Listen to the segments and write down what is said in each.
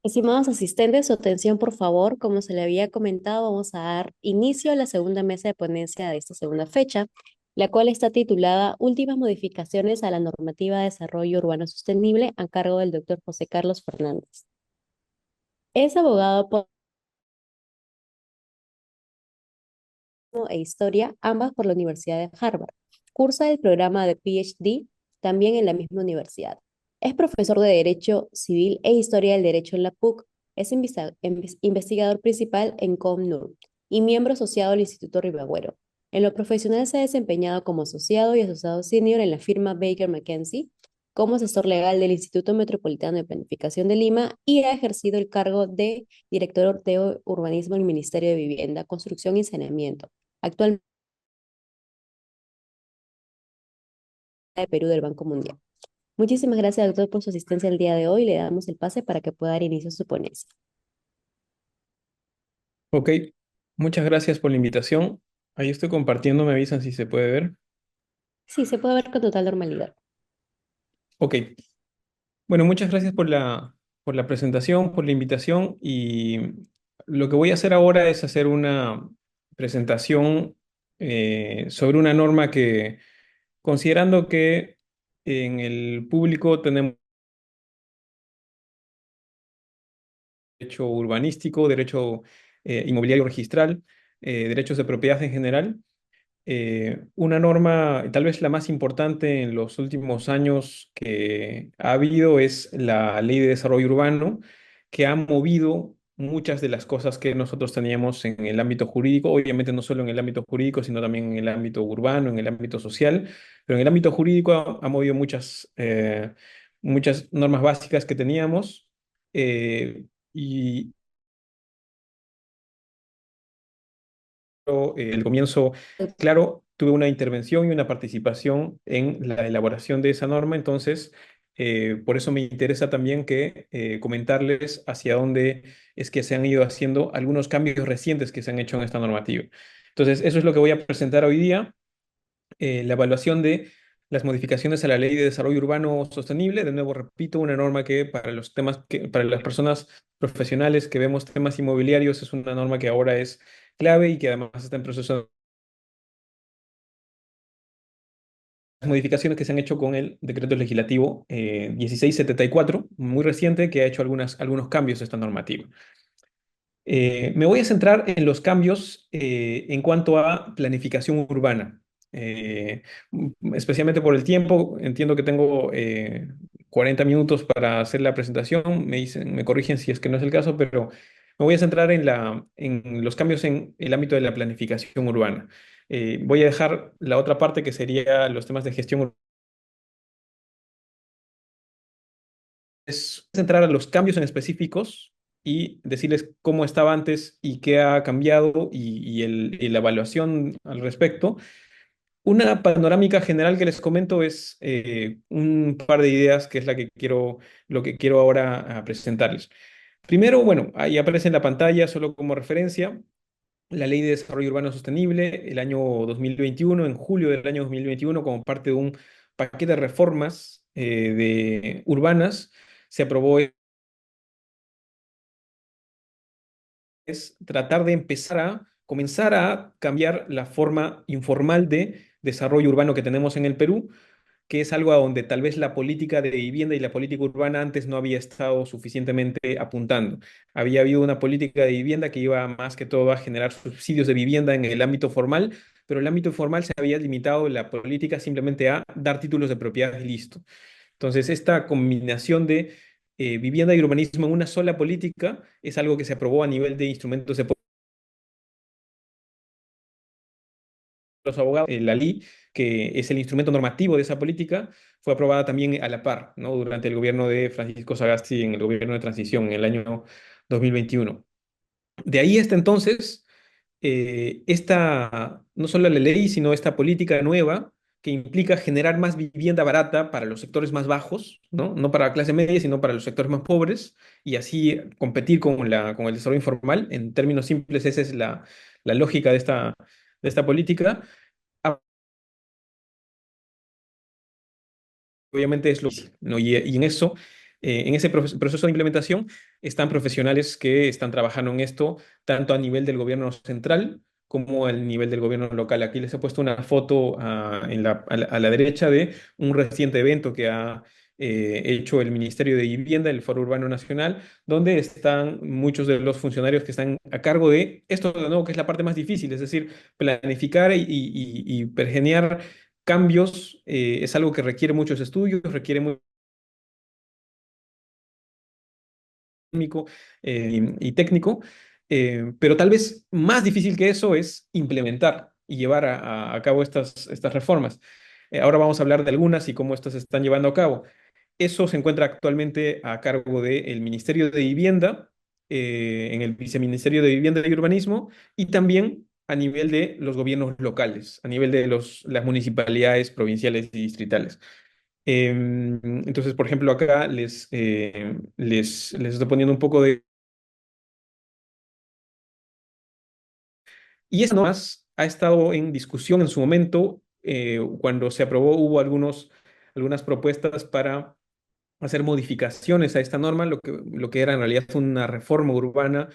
Estimados asistentes, su atención, por favor. Como se le había comentado, vamos a dar inicio a la segunda mesa de ponencia de esta segunda fecha, la cual está titulada Últimas modificaciones a la normativa de desarrollo urbano sostenible a cargo del doctor José Carlos Fernández. Es abogado e historia, ambas por la Universidad de Harvard. Cursa el programa de PhD también en la misma universidad. Es profesor de Derecho Civil e Historia del Derecho en la PUC. Es investigador principal en COMNUR y miembro asociado del Instituto Ribagüero. En lo profesional se ha desempeñado como asociado y asociado senior en la firma Baker McKenzie, como asesor legal del Instituto Metropolitano de Planificación de Lima y ha ejercido el cargo de director de urbanismo en el Ministerio de Vivienda, Construcción y Saneamiento, actualmente de Perú del Banco Mundial. Muchísimas gracias, doctor, por su asistencia el día de hoy. Le damos el pase para que pueda dar inicio a su ponencia. Ok, muchas gracias por la invitación. Ahí estoy compartiendo, me avisan si se puede ver. Sí, se puede ver con total normalidad. Ok, bueno, muchas gracias por la presentación, por la invitación y lo que voy a hacer ahora es hacer una presentación sobre una norma que, considerando que en el público tenemos derecho urbanístico, derecho inmobiliario registral, derechos de propiedad en general. Una norma, tal vez la más importante en los últimos años que ha habido, es la Ley de Desarrollo Urbano, que ha movido muchas de las cosas que nosotros teníamos en el ámbito jurídico, obviamente no solo en el ámbito jurídico, sino también en el ámbito urbano, en el ámbito social, pero en el ámbito jurídico ha movido muchas normas básicas que teníamos. Y el comienzo, claro, tuve una intervención y una participación en la elaboración de esa norma, entonces por eso me interesa también que comentarles hacia dónde es que se han ido haciendo algunos cambios recientes que se han hecho en esta normativa. Entonces, eso es lo que voy a presentar hoy día, la evaluación de las modificaciones a la Ley de Desarrollo Urbano Sostenible. De nuevo, repito, una norma que para los temas que, para las personas profesionales que vemos temas inmobiliarios es una norma que ahora es clave y que además está en proceso de modificaciones que se han hecho con el decreto legislativo 1674, muy reciente, que ha hecho algunos cambios a esta normativa. Me voy a centrar en los cambios en cuanto a planificación urbana. Especialmente por el tiempo, entiendo que tengo 40 minutos para hacer la presentación, me corrigen si es que no es el caso, pero me voy a centrar en los cambios en el ámbito de la planificación urbana. Voy a dejar la otra parte que sería los temas de gestión urbana. Es centrar a los cambios en específicos y decirles cómo estaba antes y qué ha cambiado y la evaluación al respecto. Una panorámica general que les comento es un par de ideas que es lo que quiero ahora presentarles. Primero, bueno, ahí aparece en la pantalla solo como referencia la Ley de Desarrollo Urbano Sostenible, el año 2021, en julio del año 2021, como parte de un paquete de reformas urbanas, se aprobó, es tratar de comenzar a cambiar la forma informal de desarrollo urbano que tenemos en el Perú, que es algo a donde tal vez la política de vivienda y la política urbana antes no había estado suficientemente apuntando. Había habido una política de vivienda que iba más que todo a generar subsidios de vivienda en el ámbito formal, pero el ámbito informal se había limitado la política simplemente a dar títulos de propiedad y listo. Entonces, esta combinación de vivienda y urbanismo en una sola política es algo que se aprobó a nivel de instrumentos de los abogados. La ley, que es el instrumento normativo de esa política, fue aprobada también a la par, ¿no? Durante el gobierno de Francisco Sagasti en el gobierno de transición en el año 2021. De ahí hasta entonces, no solo la ley, sino esta política nueva que implica generar más vivienda barata para los sectores más bajos, ¿no? No para la clase media, sino para los sectores más pobres, y así competir con el desarrollo informal. En términos simples, esa es la lógica de esta política. Obviamente es lo, ¿no? Y en eso En ese proceso de implementación están profesionales que están trabajando en esto, tanto a nivel del gobierno central como al nivel del gobierno local. Aquí les he puesto una foto a la derecha de un reciente evento que ha hecho el Ministerio de Vivienda, el Foro Urbano Nacional, donde están muchos de los funcionarios que están a cargo de esto, de nuevo, que es la parte más difícil, es decir, planificar y pergenear cambios. Es algo que requiere muchos estudios, requiere económico y técnico, pero tal vez más difícil que eso es implementar y llevar a cabo estas reformas. Ahora vamos a hablar de algunas y cómo estas se están llevando a cabo. Eso se encuentra actualmente a cargo del Ministerio de Vivienda, en el Viceministerio de Vivienda y Urbanismo, y también a nivel de los gobiernos locales, a nivel de las municipalidades provinciales y distritales. Entonces, por ejemplo, acá les estoy poniendo un poco de... Y eso más ha estado en discusión en su momento. Cuando se aprobó, hubo algunas propuestas para hacer modificaciones a esta norma, lo que era en realidad una reforma urbana.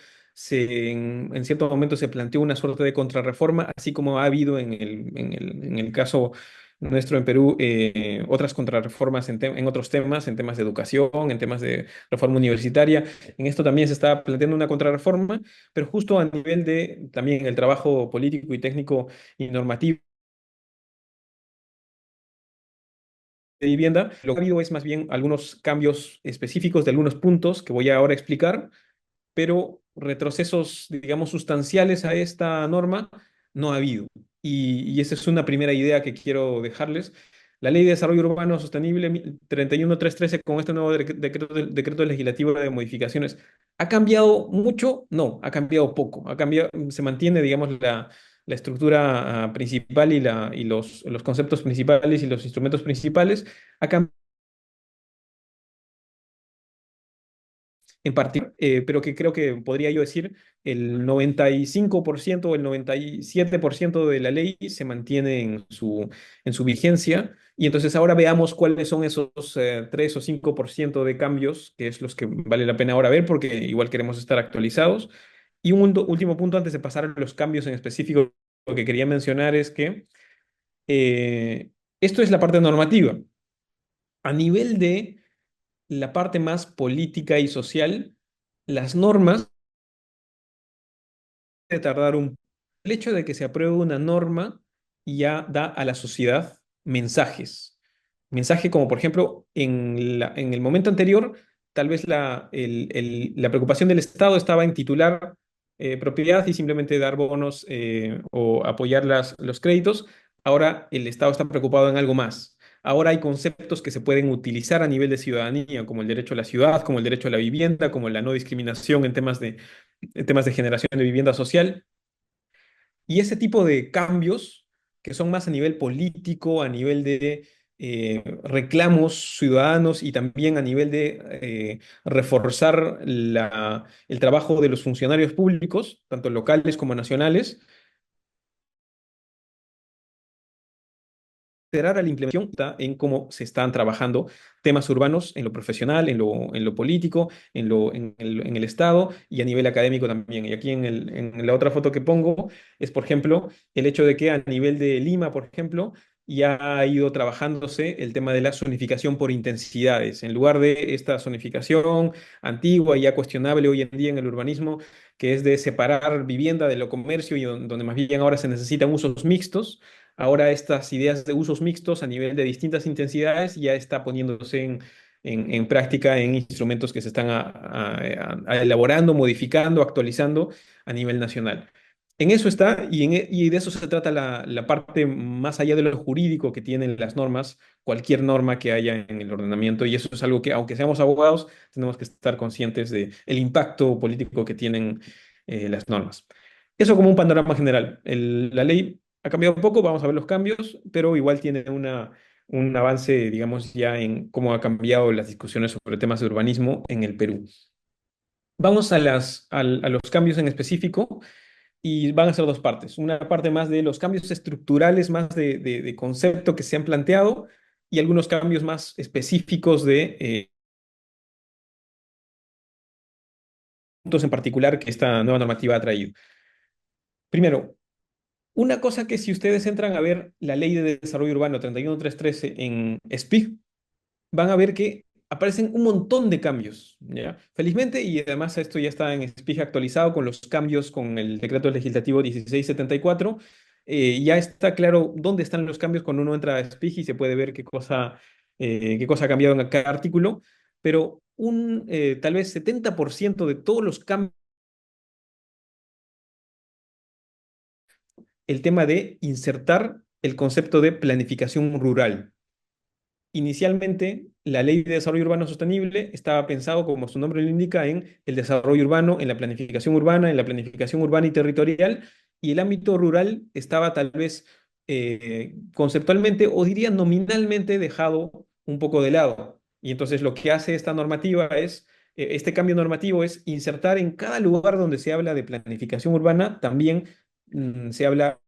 En cierto momento se planteó una suerte de contrarreforma, así como ha habido en el caso nuestro en Perú, otras contrarreformas en otros temas, en temas de educación, en temas de reforma universitaria. En esto también se está planteando una contrarreforma, pero justo a nivel de también el trabajo político y técnico y normativo de vivienda, lo que ha habido es más bien algunos cambios específicos de algunos puntos que voy ahora a explicar, pero retrocesos, digamos, sustanciales a esta norma no ha habido. Y esa es una primera idea que quiero dejarles. La Ley de Desarrollo Urbano Sostenible 31313, con este nuevo decreto legislativo de modificaciones, ¿ha cambiado mucho? No, ha cambiado poco. Ha cambiado, se mantiene, digamos, la estructura principal y los conceptos principales y los instrumentos principales. Ha cambiado en particular, pero que creo que podría yo decir el 95% o el 97% de la ley se mantiene en su vigencia. Y entonces ahora veamos cuáles son esos 3 o 5% de cambios, que es los que vale la pena ahora ver, porque igual queremos estar actualizados. Y un último punto antes de pasar a los cambios en específico, lo que quería mencionar es que esto es la parte normativa. A nivel de la parte más política y social, las normas de tardar un... El hecho de que se apruebe una norma ya da a la sociedad mensajes. Mensaje como, por ejemplo, en el momento anterior, tal vez la preocupación del Estado estaba en titular propiedad y simplemente dar bonos o apoyar los créditos. Ahora el Estado está preocupado en algo más. Ahora hay conceptos que se pueden utilizar a nivel de ciudadanía, como el derecho a la ciudad, como el derecho a la vivienda, como la no discriminación en temas de generación de vivienda social. Y ese tipo de cambios, que son más a nivel político, a nivel de reclamos ciudadanos y también a nivel de reforzar el trabajo de los funcionarios públicos, tanto locales como nacionales, considerar a la implementación está en cómo se están trabajando temas urbanos en lo profesional, en lo político, en el Estado y a nivel académico también. Y aquí en la otra foto que pongo es, por ejemplo, el hecho de que a nivel de Lima, por ejemplo, ya ha ido trabajándose el tema de la zonificación por intensidades. En lugar de esta zonificación antigua y ya cuestionable hoy en día en el urbanismo, que es de separar vivienda de lo comercio y donde más bien ahora se necesitan usos mixtos. Ahora estas ideas de usos mixtos a nivel de distintas intensidades ya está poniéndose en práctica en instrumentos que se están elaborando, modificando, actualizando a nivel nacional. En eso está y de eso se trata la parte más allá de lo jurídico que tienen las normas, cualquier norma que haya en el ordenamiento, y eso es algo que, aunque seamos abogados, tenemos que estar conscientes del impacto político que tienen las normas. Eso como un panorama general. La ley ha cambiado un poco, vamos a ver los cambios, pero igual tiene un avance, digamos, ya en cómo ha cambiado las discusiones sobre temas de urbanismo en el Perú. Vamos a los cambios en específico y van a ser dos partes. Una parte más de los cambios estructurales, más de concepto que se han planteado y algunos cambios más específicos puntos en particular que esta nueva normativa ha traído. Primero, una cosa que si ustedes entran a ver la Ley de Desarrollo Urbano 31313 en SPIG, van a ver que aparecen un montón de cambios, ¿ya? Felizmente, y además esto ya está en SPIG actualizado con los cambios con el decreto legislativo 1674, ya está claro dónde están los cambios cuando uno entra a SPIG y se puede ver qué cosa ha cambiado en cada artículo, pero tal vez 70% de todos los cambios, el tema de insertar el concepto de planificación rural. Inicialmente, la Ley de Desarrollo Urbano Sostenible estaba pensado, como su nombre lo indica, en el desarrollo urbano, en la planificación urbana y territorial, y el ámbito rural estaba tal vez conceptualmente o diría nominalmente dejado un poco de lado. Y entonces lo que hace esta normativa es, este cambio normativo es insertar en cada lugar donde se habla de planificación urbana, también se habla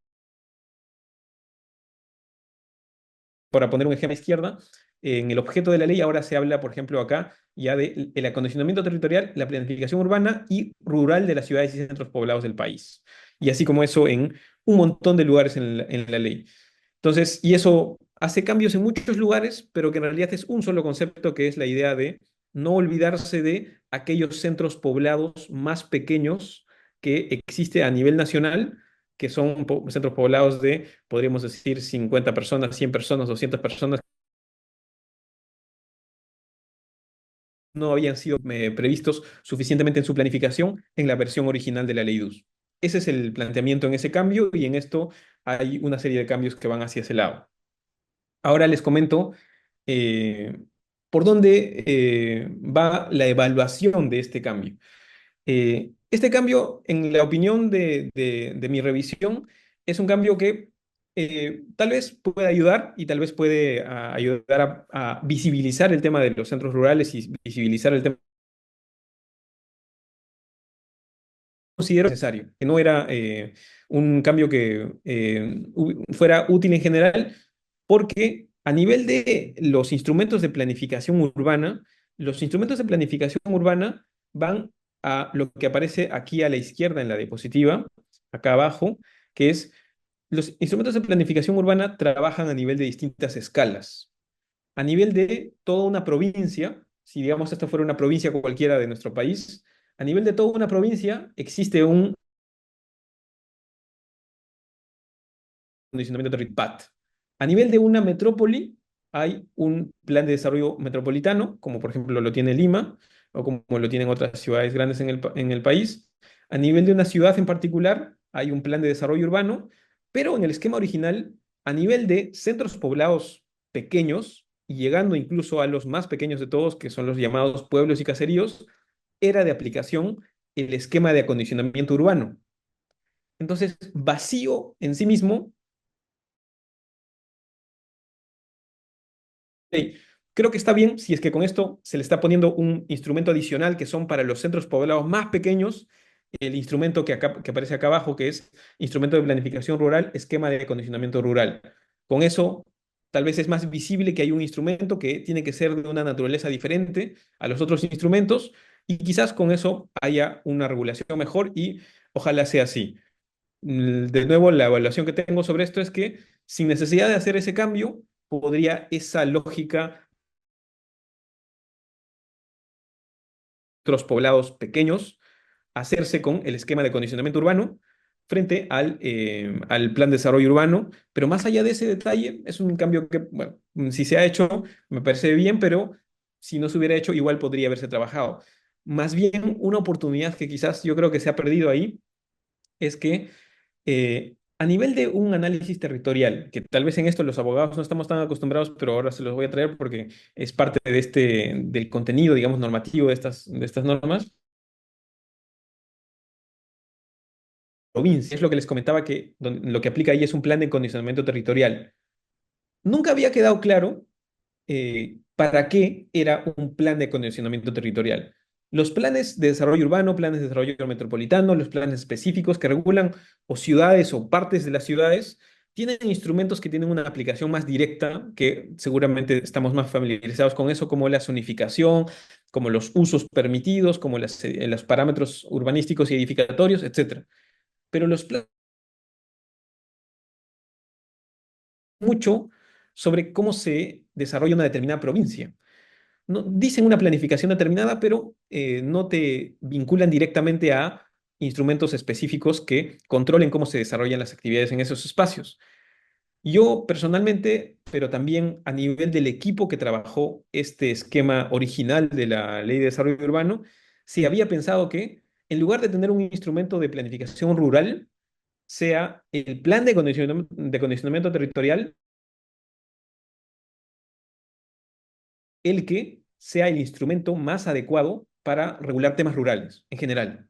para poner un ejemplo a la izquierda, en el objeto de la ley ahora se habla, por ejemplo, acá ya de el acondicionamiento territorial, la planificación urbana y rural de las ciudades y centros poblados del país. Y así como eso en un montón de lugares en la ley. Entonces, y eso hace cambios en muchos lugares, pero que en realidad es un solo concepto que es la idea de no olvidarse de aquellos centros poblados más pequeños que existe a nivel nacional, que son centros poblados de, podríamos decir, 50 personas, 100 personas, 200 personas, no habían sido previstos suficientemente en su planificación en la versión original de la ley DUS. Ese es el planteamiento en ese cambio y en esto hay una serie de cambios que van hacia ese lado. Ahora les comento eh, por dónde va la evaluación de este cambio. Este cambio, en la opinión de mi revisión, es un cambio que tal vez puede ayudar y tal vez puede ayudar a visibilizar el tema de los centros rurales y visibilizar el tema. Considero necesario, que no era un cambio que fuera útil en general, porque a nivel de los instrumentos de planificación urbana, los instrumentos de planificación urbana van a lo que aparece aquí a la izquierda en la diapositiva, acá abajo, que es los instrumentos de planificación urbana trabajan a nivel de distintas escalas. A nivel de toda una provincia, si digamos esta fuera una provincia cualquiera de nuestro país, a nivel de toda una provincia existe un condicionamiento territorial PAT. A nivel de una metrópoli hay un plan de desarrollo metropolitano, como por ejemplo lo tiene Lima o como lo tienen otras ciudades grandes en el país. A nivel de una ciudad en particular hay un plan de desarrollo urbano, pero en el esquema original, a nivel de centros poblados pequeños y llegando incluso a los más pequeños de todos, que son los llamados pueblos y caseríos, era de aplicación el esquema de acondicionamiento urbano. Entonces, vacío en sí mismo. Hey, creo que está bien si es que con esto se le está poniendo un instrumento adicional que son para los centros poblados más pequeños, el instrumento que aparece acá abajo, que es instrumento de planificación rural, esquema de acondicionamiento rural. Con eso, tal vez es más visible que hay un instrumento que tiene que ser de una naturaleza diferente a los otros instrumentos y quizás con eso haya una regulación mejor y ojalá sea así. De nuevo, la evaluación que tengo sobre esto es que sin necesidad de hacer ese cambio, podría esa lógica de otros poblados pequeños hacerse con el esquema de condicionamiento urbano frente al plan de desarrollo urbano, pero más allá de ese detalle, es un cambio que, bueno, si se ha hecho, me parece bien, pero si no se hubiera hecho, igual podría haberse trabajado. Más bien, una oportunidad que quizás yo creo que se ha perdido ahí es que a nivel de un análisis territorial, que tal vez en esto los abogados no estamos tan acostumbrados, pero ahora se los voy a traer porque es parte de del contenido, digamos, normativo de estas normas, provincia, es lo que les comentaba que lo que aplica ahí es un plan de condicionamiento territorial. Nunca había quedado claro para qué era un plan de acondicionamiento territorial. Los planes de desarrollo urbano, planes de desarrollo metropolitano, los planes específicos que regulan o ciudades o partes de las ciudades, tienen instrumentos que tienen una aplicación más directa, que seguramente estamos más familiarizados con eso, como la zonificación, como los usos permitidos, como los parámetros urbanísticos y edificatorios, etcétera. Pero los planes mucho sobre cómo se desarrolla una determinada provincia. No, dicen una planificación determinada, pero no te vinculan directamente a instrumentos específicos que controlen cómo se desarrollan las actividades en esos espacios. Yo personalmente, pero también a nivel del equipo que trabajó este esquema original de la Ley de Desarrollo Urbano, sí había pensado que en lugar de tener un instrumento de planificación rural, sea el plan de condicionamiento territorial el que sea el instrumento más adecuado para regular temas rurales en general.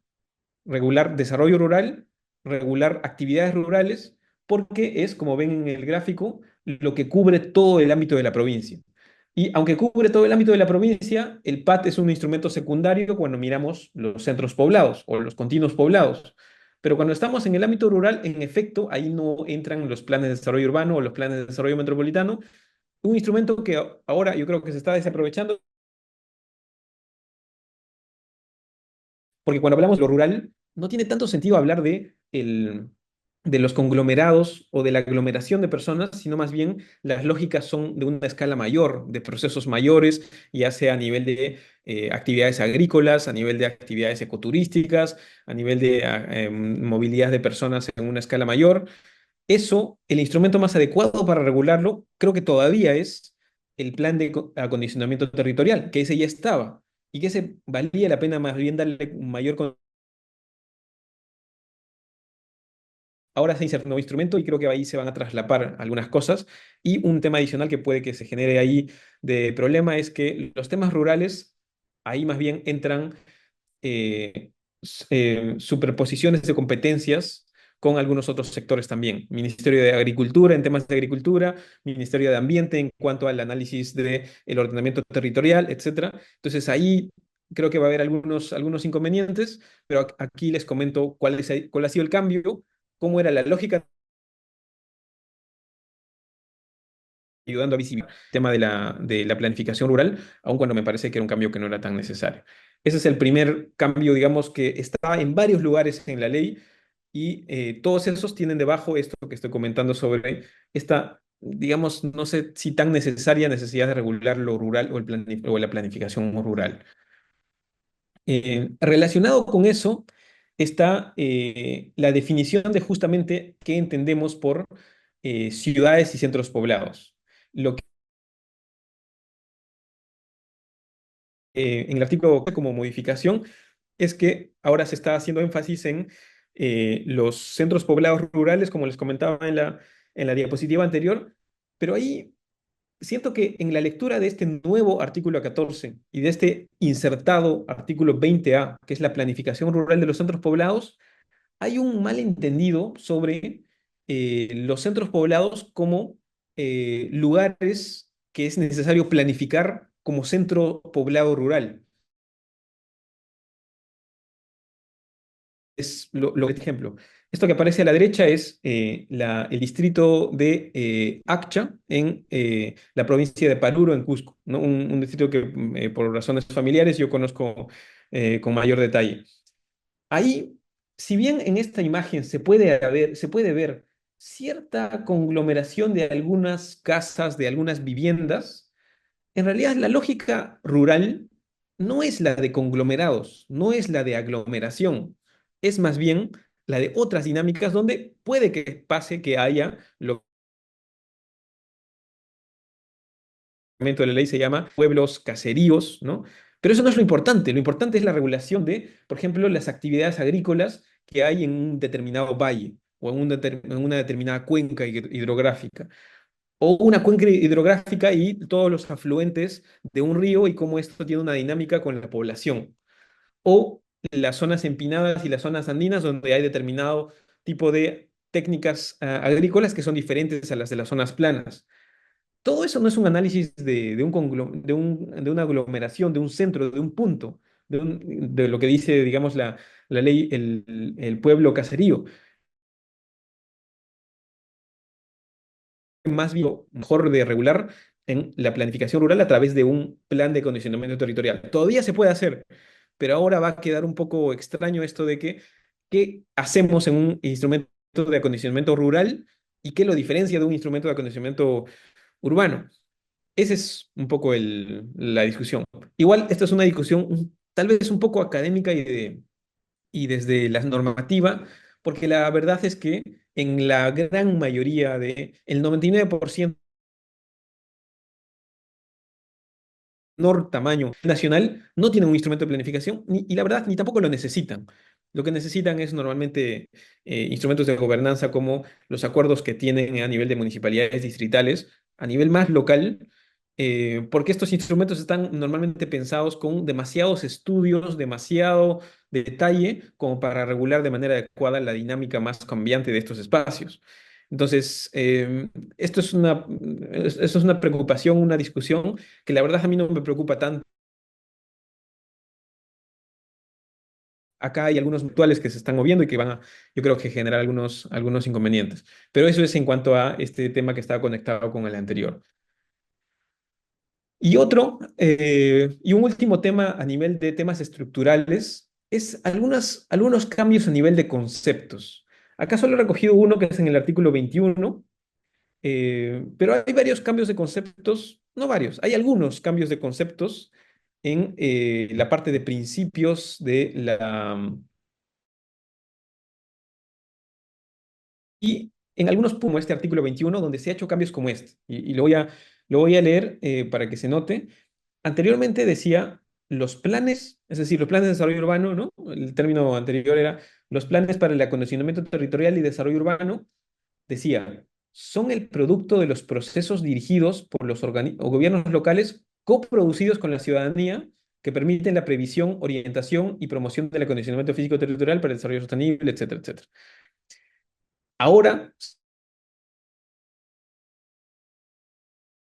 Regular desarrollo rural, regular actividades rurales, porque es, como ven en el gráfico, lo que cubre todo el ámbito de la provincia. Y aunque cubre todo el ámbito de la provincia, el PAT es un instrumento secundario cuando miramos los centros poblados o los continuos poblados. Pero cuando estamos en el ámbito rural, en efecto, ahí no entran los planes de desarrollo urbano o los planes de desarrollo metropolitano, un instrumento que ahora yo creo que se está desaprovechando. Porque cuando hablamos de lo rural, no tiene tanto sentido hablar de los conglomerados o de la aglomeración de personas, sino más bien las lógicas son de una escala mayor, de procesos mayores, ya sea a nivel de actividades agrícolas, a nivel de actividades ecoturísticas, a nivel de movilidad de personas en una escala mayor. Eso, el instrumento más adecuado para regularlo, creo que todavía es el plan de acondicionamiento territorial, que ese ya estaba y que ese valía la pena más bien darle un mayor. Ahora se inserta un nuevo instrumento y creo que ahí se van a traslapar algunas cosas. Y un tema adicional que puede que se genere ahí de problema es que los temas rurales, ahí más bien entran superposiciones de competencias con algunos otros sectores también. Ministerio de Agricultura en temas de agricultura, Ministerio de Ambiente en cuanto al análisis del ordenamiento territorial, etcétera. Entonces ahí creo que va a haber algunos inconvenientes, pero aquí les comento cuál ha sido el cambio, cómo era la lógica ayudando a visibilizar el tema de la planificación rural, aun cuando me parece que era un cambio que no era tan necesario. Ese es el primer cambio, digamos, que está en varios lugares en la ley y todos esos tienen debajo esto que estoy comentando sobre esta, digamos, no sé si tan necesaria necesidad de regular lo rural o la planificación rural. Relacionado con eso está la definición de justamente qué entendemos por ciudades y centros poblados. Lo en el artículo como modificación es que ahora se está haciendo énfasis en los centros poblados rurales, como les comentaba en la diapositiva anterior, pero ahí siento que en la lectura de este nuevo artículo 14 y de este insertado artículo 20A, que es la planificación rural de los centros poblados, hay un malentendido sobre los centros poblados como lugares que es necesario planificar como centro poblado rural. Es ejemplo. Esto que aparece a la derecha es el distrito de Accha en la provincia de Paruro, en Cusco, ¿no? Un distrito que por razones familiares yo conozco con mayor detalle. Ahí, si bien en esta imagen se puede ver cierta conglomeración de algunas casas, de algunas viviendas, en realidad la lógica rural no es la de conglomerados, no es la de aglomeración, es más bien la de otras dinámicas donde puede que pase que haya lo que el reglamento de la ley se llama pueblos caseríos, ¿no? Pero eso no es lo importante es la regulación de, por ejemplo, las actividades agrícolas que hay en un determinado valle o en una determinada cuenca hidrográfica o una cuenca hidrográfica y todos los afluentes de un río y cómo esto tiene una dinámica con la población. O las zonas empinadas y las zonas andinas donde hay determinado tipo de técnicas agrícolas que son diferentes a las de las zonas planas. Todo eso no es un análisis de una aglomeración, de un centro, de un punto, de lo que dice, digamos, la ley, el pueblo caserío. Más bien, mejor de regular en la planificación rural a través de un plan de acondicionamiento territorial. Todavía se puede hacer, pero ahora va a quedar un poco extraño esto de que, ¿qué hacemos en un instrumento de acondicionamiento rural y qué lo diferencia de un instrumento de acondicionamiento urbano? Esa es un poco la discusión. Igual, esta es una discusión tal vez un poco académica y desde la normativa, porque la verdad es que en la gran mayoría el 99% menor tamaño nacional no tienen un instrumento de planificación y la verdad ni tampoco lo necesitan. Lo que necesitan es normalmente instrumentos de gobernanza como los acuerdos que tienen a nivel de municipalidades distritales, a nivel más local, porque estos instrumentos están normalmente pensados con demasiados estudios, demasiado detalle como para regular de manera adecuada la dinámica más cambiante de estos espacios. Entonces, esto es una preocupación, una discusión que la verdad a mí no me preocupa tanto. Acá hay algunos mutuales que se están moviendo y que van a, yo creo que generar algunos inconvenientes. Pero eso es en cuanto a este tema que estaba conectado con el anterior. Y un último tema a nivel de temas estructurales es algunos cambios a nivel de conceptos. Acá solo he recogido uno que es en el artículo 21. Pero hay varios cambios de conceptos, no varios, hay algunos cambios de conceptos en la parte de principios y en algunos puntos, como este artículo 21 donde se ha hecho cambios como este. Y lo voy a leer para que se note. Anteriormente decía los planes, es decir, los planes de desarrollo urbano, ¿no? El término anterior era los planes para el acondicionamiento territorial y desarrollo urbano decía, son el producto de los procesos dirigidos por los o gobiernos locales coproducidos con la ciudadanía que permiten la previsión, orientación y promoción del acondicionamiento físico territorial para el desarrollo sostenible, etcétera, etcétera. Ahora,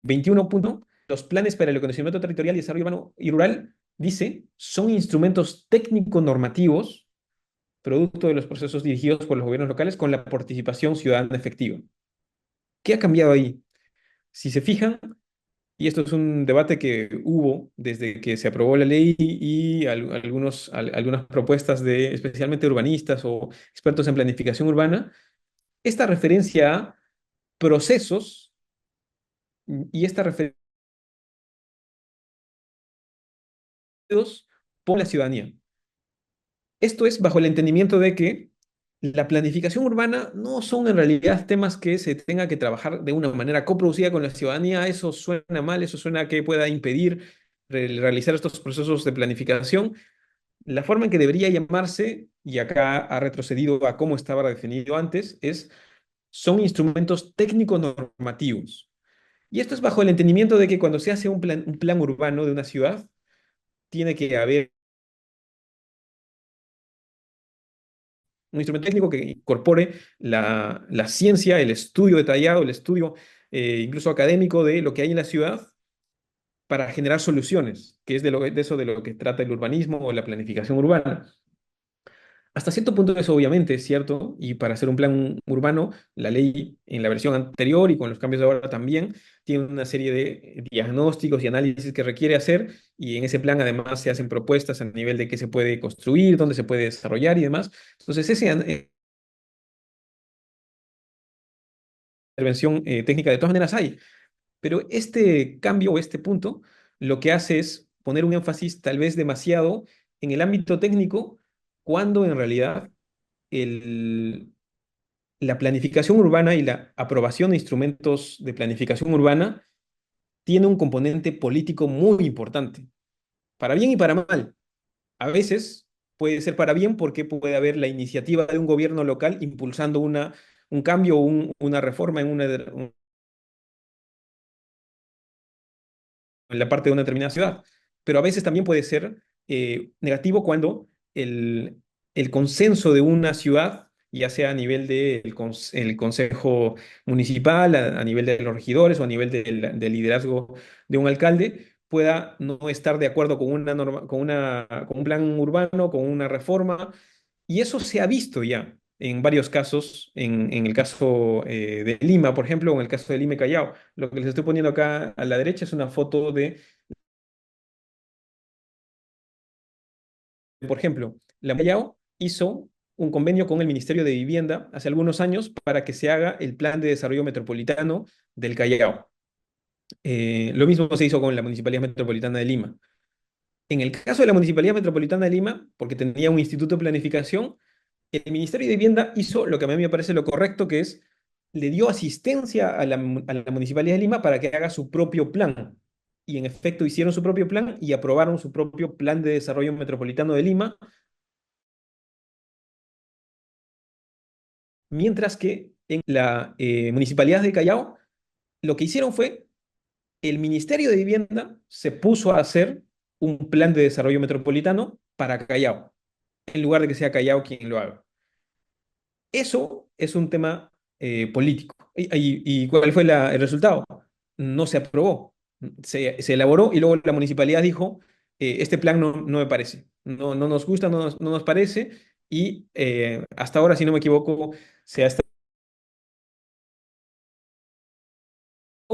21 punto, los planes para el acondicionamiento territorial y desarrollo urbano y rural, dice, son instrumentos técnico-normativos producto de los procesos dirigidos por los gobiernos locales con la participación ciudadana efectiva. ¿Qué ha cambiado ahí? Si se fijan, y esto es un debate que hubo desde que se aprobó la ley y algunas propuestas de especialmente urbanistas o expertos en planificación urbana, esta referencia a procesos y esta referencia por la ciudadanía. Esto es bajo el entendimiento de que la planificación urbana no son en realidad temas que se tenga que trabajar de una manera coproducida con la ciudadanía. Eso suena mal, eso suena que pueda impedir realizar estos procesos de planificación. La forma en que debería llamarse, y acá ha retrocedido a cómo estaba definido antes, son instrumentos técnico-normativos. Y esto es bajo el entendimiento de que cuando se hace un plan urbano de una ciudad, tiene que haber un instrumento técnico que incorpore la ciencia, el estudio detallado, el estudio incluso académico de lo que hay en la ciudad para generar soluciones, que es de eso de lo que trata el urbanismo o la planificación urbana. Hasta cierto punto eso obviamente es cierto, y para hacer un plan urbano, la ley en la versión anterior y con los cambios de ahora también tiene una serie de diagnósticos y análisis que requiere hacer, y en ese plan además se hacen propuestas a nivel de qué se puede construir, dónde se puede desarrollar y demás. Entonces, esa intervención técnica de todas maneras hay, pero este cambio o este punto lo que hace es poner un énfasis tal vez demasiado en el ámbito técnico, cuando en realidad el la planificación urbana y la aprobación de instrumentos de planificación urbana tiene un componente político muy importante, para bien y para mal. A veces puede ser para bien porque puede haber la iniciativa de un gobierno local impulsando un cambio o una reforma en la parte de una determinada ciudad. Pero a veces también puede ser negativo cuando el consenso de una ciudad, ya sea a nivel del consejo municipal, a nivel de los regidores o a nivel del liderazgo de un alcalde, pueda no estar de acuerdo con una norma, con un plan urbano, con una reforma. Y eso se ha visto ya. en varios casos, en el caso de Lima, por ejemplo, o en el caso de Lima y Callao. Lo que les estoy poniendo acá a la derecha es una foto de, por ejemplo, la Callao hizo un convenio con el Ministerio de Vivienda hace algunos años para que se haga el Plan de Desarrollo Metropolitano del Callao. Lo mismo se hizo con la Municipalidad Metropolitana de Lima. En el caso de la Municipalidad Metropolitana de Lima, porque tenía un instituto de planificación, el Ministerio de Vivienda hizo lo que a mí me parece lo correcto, que es le dio asistencia a la Municipalidad de Lima para que haga su propio plan. Y en efecto hicieron su propio plan y aprobaron su propio plan de desarrollo metropolitano de Lima, mientras que en la Municipalidad de Callao lo que hicieron fue el Ministerio de Vivienda se puso a hacer un plan de desarrollo metropolitano para Callao, en lugar de que sea Callao quien lo haga. Eso es un tema político. ¿Y cuál fue el resultado? No se aprobó. Se elaboró y luego la municipalidad dijo, este plan no me parece, no nos gusta, no nos parece, y hasta ahora, si no me equivoco, se ha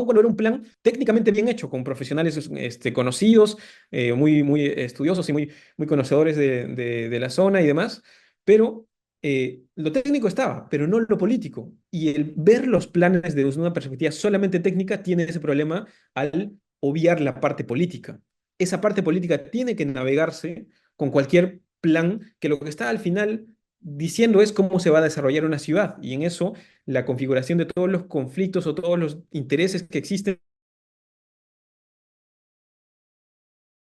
era un plan técnicamente bien hecho, con profesionales conocidos, muy estudiosos y muy conocedores de la zona y demás, pero lo técnico estaba, pero no lo político. Y el ver los planes desde una perspectiva solamente técnica tiene ese problema al obviar la parte política. Esa parte política tiene que navegarse con cualquier plan que lo que está al final diciendo es cómo se va a desarrollar una ciudad. Y en eso la configuración de todos los conflictos o todos los intereses que existen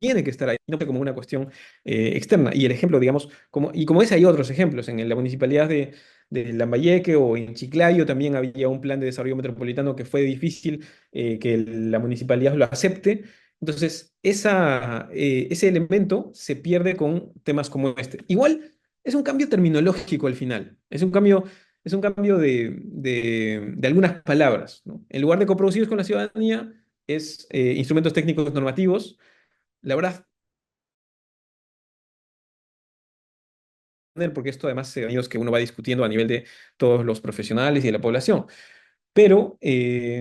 tiene que estar ahí, no como una cuestión externa. Y el ejemplo, digamos, como ese hay otros ejemplos, en la municipalidad de Lambayeque o en Chiclayo también había un plan de desarrollo metropolitano que fue difícil que la municipalidad lo acepte. Entonces, ese elemento se pierde con temas como este. Igual, es un cambio terminológico al final, es un cambio de algunas palabras, ¿no? En lugar de coproducidos con la ciudadanía, es instrumentos técnicos normativos. La verdad, porque esto además se que uno va discutiendo a nivel de todos los profesionales y de la población, pero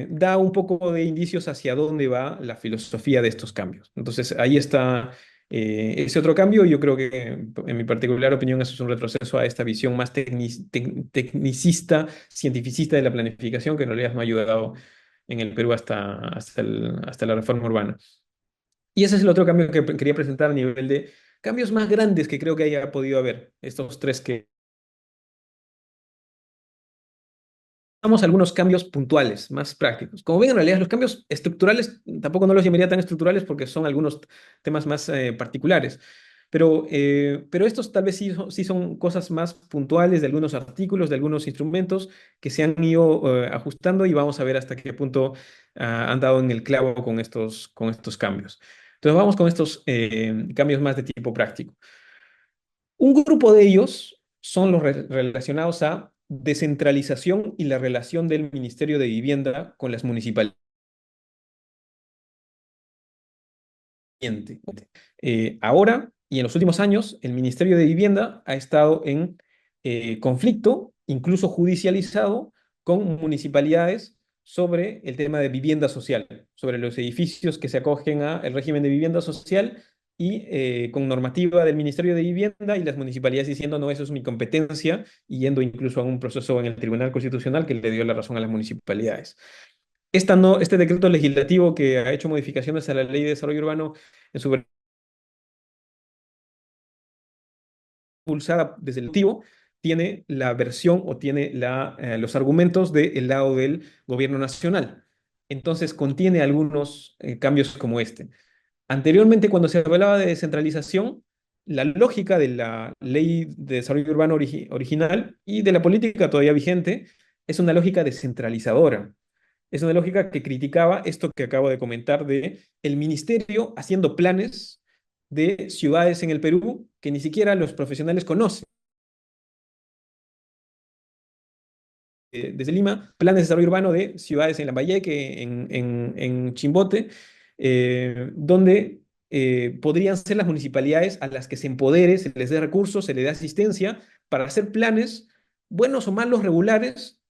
da un poco de indicios hacia dónde va la filosofía de estos cambios. Entonces, ahí está ese otro cambio. Yo creo que, en mi particular opinión, eso es un retroceso a esta visión más tecnicista, cientificista de la planificación, que en realidad no ha ayudado en el Perú hasta la reforma urbana. Y ese es el otro cambio que quería presentar a nivel de cambios más grandes que creo que haya podido haber. Estos tres que... Vamos a algunos cambios puntuales, más prácticos. Como ven, en realidad los cambios estructurales tampoco no los llamaría tan estructurales porque son algunos temas más particulares. Pero estos tal vez sí son cosas más puntuales de algunos artículos, de algunos instrumentos que se han ido ajustando y vamos a ver hasta qué punto han dado en el clavo con estos cambios. Entonces vamos con estos cambios más de tipo práctico. Un grupo de ellos son los relacionados a descentralización y la relación del Ministerio de Vivienda con las municipalidades. Ahora y en los últimos años, el Ministerio de Vivienda ha estado en conflicto, incluso judicializado, con municipalidades sobre el tema de vivienda social, sobre los edificios que se acogen al régimen de vivienda social y con normativa del Ministerio de Vivienda y las municipalidades diciendo, no, eso es mi competencia, y yendo incluso a un proceso en el Tribunal Constitucional que le dio la razón a las municipalidades. Este decreto legislativo que ha hecho modificaciones a la Ley de Desarrollo Urbano en su impulsada desde el Ejecutivo, tiene la versión o tiene los argumentos del lado del gobierno nacional. Entonces contiene algunos cambios como este. Anteriormente, cuando se hablaba de descentralización, la lógica de la Ley de Desarrollo Urbano original y de la política todavía vigente es una lógica descentralizadora. Es una lógica que criticaba esto que acabo de comentar de el ministerio haciendo planes de ciudades en el Perú que ni siquiera los profesionales conocen. Desde Lima, planes de desarrollo urbano de ciudades en Lambayeque, en Chimbote, donde podrían ser las municipalidades a las que se empodere, se les dé recursos, se les dé asistencia para hacer planes buenos o malos, regulares,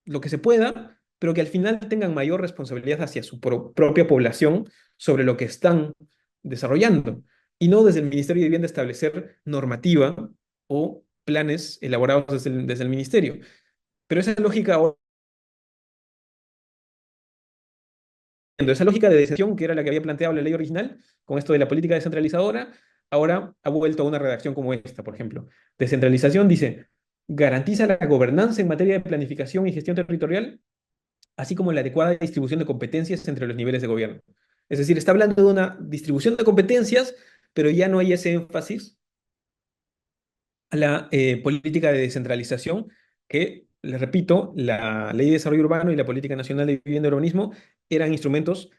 lo que se pueda, pero que al final tengan mayor responsabilidad hacia su propia población sobre lo que están desarrollando. Y no desde el Ministerio de Vivienda establecer normativa o planes elaborados desde el ministerio. Pero esa lógica de decisión, que era la que había planteado la ley original, con esto de la política descentralizadora, ahora ha vuelto a una redacción como esta, por ejemplo. Descentralización dice, garantiza la gobernanza en materia de planificación y gestión territorial, así como la adecuada distribución de competencias entre los niveles de gobierno. Es decir, está hablando de una distribución de competencias, pero ya no hay ese énfasis a la política de descentralización que, les repito, la Ley de Desarrollo Urbano y la Política Nacional de Vivienda y Urbanismo eran instrumentos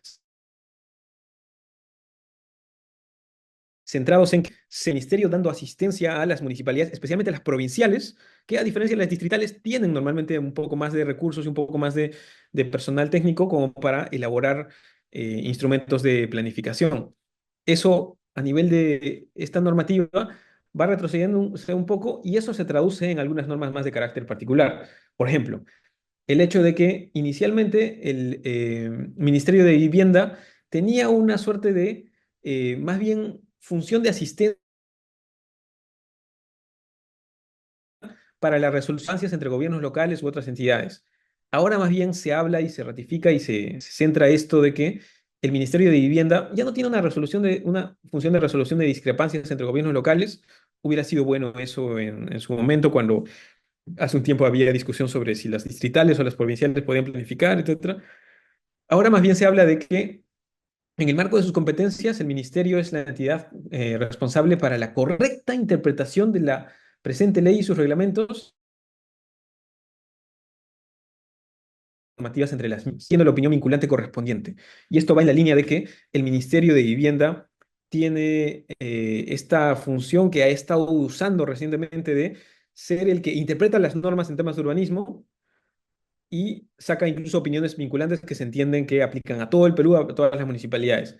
centrados en que el ministerio dando asistencia a las municipalidades, especialmente a las provinciales, que a diferencia de las distritales tienen normalmente un poco más de recursos y un poco más de personal técnico como para elaborar instrumentos de planificación. Eso a nivel de esta normativa va retrocediendo un poco y eso se traduce en algunas normas más de carácter particular. Por ejemplo, el hecho de que inicialmente el Ministerio de Vivienda tenía una suerte de, más bien, función de asistencia para las resoluciones entre gobiernos locales u otras entidades. Ahora más bien se habla y se ratifica y se centra esto de que el Ministerio de Vivienda ya no tiene una función de resolución de discrepancias entre gobiernos locales. Hubiera sido bueno eso en su momento, cuando hace un tiempo había discusión sobre si las distritales o las provinciales podían planificar, etcétera. Ahora más bien se habla de que en el marco de sus competencias, el ministerio es la entidad responsable para la correcta interpretación de la presente ley y sus reglamentos normativas entre las mismas, siendo la opinión vinculante correspondiente. Y esto va en la línea de que el Ministerio de Vivienda tiene esta función que ha estado usando recientemente de ser el que interpreta las normas en temas de urbanismo y saca incluso opiniones vinculantes que se entienden que aplican a todo el Perú, a todas las municipalidades.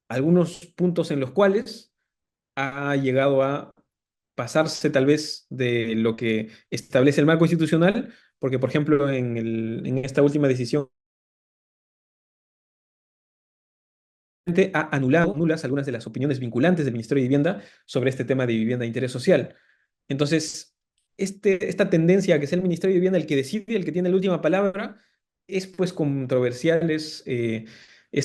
Algunos puntos en los cuales ha llegado a pasarse tal vez de lo que establece el marco institucional, porque por ejemplo en esta última decisión ha anulado nulas algunas de las opiniones vinculantes del Ministerio de Vivienda sobre este tema de vivienda de interés social. Entonces, esta tendencia a que sea el Ministerio de Vivienda el que decide, el que tiene la última palabra, es pues controversial, es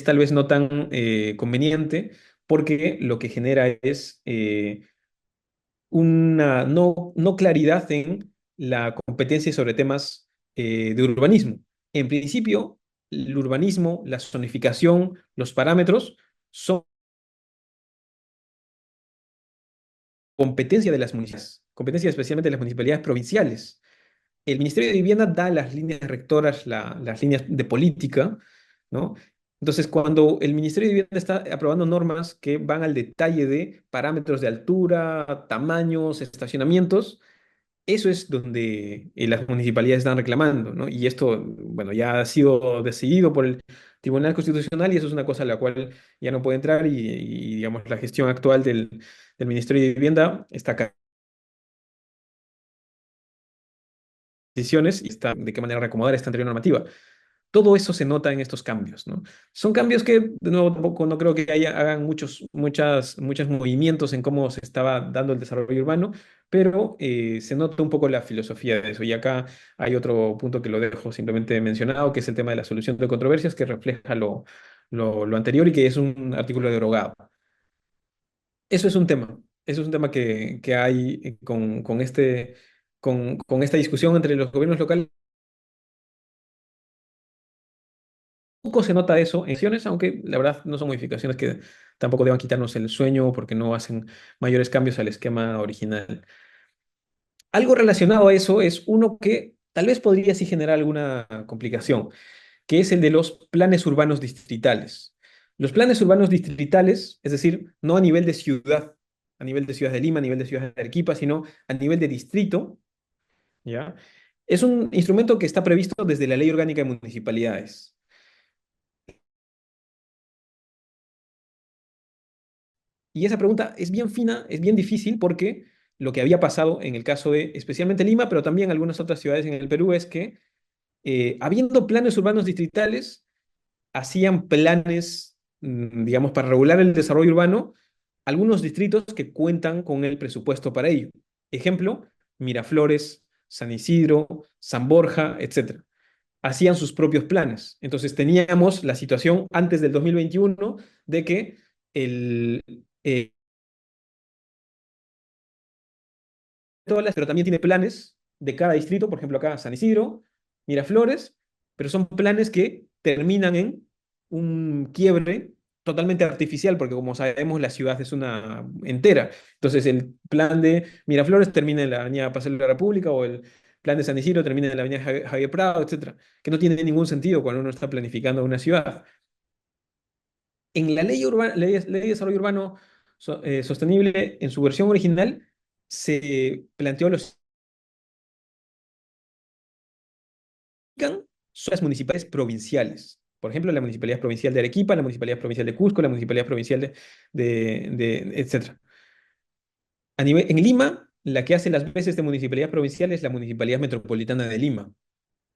tal vez no tan conveniente, porque lo que genera es una no claridad en la competencia sobre temas de urbanismo. En principio, el urbanismo, la zonificación, los parámetros son competencia de las municipalidades, competencia especialmente de las municipalidades provinciales. El Ministerio de Vivienda da las líneas rectoras, las líneas de política, ¿no? Entonces, cuando el Ministerio de Vivienda está aprobando normas que van al detalle de parámetros de altura, tamaños, estacionamientos, eso es donde las municipalidades están reclamando, ¿no? Y esto, bueno, ya ha sido decidido por el Tribunal Constitucional y eso es una cosa a la cual ya no puede entrar digamos, la gestión actual del Ministerio de Vivienda está acá. Decisiones y está de qué manera reacomodar esta anterior normativa. Todo eso se nota en estos cambios, ¿no? Son cambios que, de nuevo, tampoco no creo que hagan muchos movimientos en cómo se estaba dando el desarrollo urbano, pero se nota un poco la filosofía de eso. Y acá hay otro punto que lo dejo simplemente mencionado, que es el tema de la solución de controversias, que refleja lo anterior y que es un artículo derogado. Eso es un tema. Eso es un tema que hay con esta discusión entre los gobiernos locales. Poco se nota eso en acciones, aunque la verdad no son modificaciones que tampoco deban quitarnos el sueño porque no hacen mayores cambios al esquema original. Algo relacionado a eso es uno que tal vez podría sí generar alguna complicación, que es el de los planes urbanos distritales. Los planes urbanos distritales, es decir, no a nivel de ciudad, a nivel de Ciudad de Lima, a nivel de Ciudad de Arequipa, sino a nivel de distrito, ¿ya? Es un instrumento que está previsto desde la Ley Orgánica de Municipalidades. Y esa pregunta es bien fina, es bien difícil porque lo que había pasado en el caso de especialmente Lima, pero también algunas otras ciudades en el Perú, es que habiendo planes urbanos distritales, hacían planes, digamos, para regular el desarrollo urbano, algunos distritos que cuentan con el presupuesto para ello. Ejemplo, Miraflores, San Isidro, San Borja, etcétera. Hacían sus propios planes. Entonces teníamos la situación antes del 2021 de que el, eh, pero también tiene planes de cada distrito, por ejemplo acá San Isidro, Miraflores, pero son planes que terminan en un quiebre totalmente artificial, porque como sabemos la ciudad es una entera. Entonces el plan de Miraflores termina en la avenida Paseo de la República o el plan de San Isidro termina en la avenida Javier Prado, etcétera, que no tiene ningún sentido cuando uno está planificando una ciudad. En la ley de desarrollo urbano sostenible, en su versión original, se planteó los son las municipalidades provinciales. Por ejemplo, la Municipalidad Provincial de Arequipa, la Municipalidad Provincial de Cusco, la Municipalidad Provincial etcétera. En Lima, la que hace las veces de municipalidad provincial es la Municipalidad Metropolitana de Lima.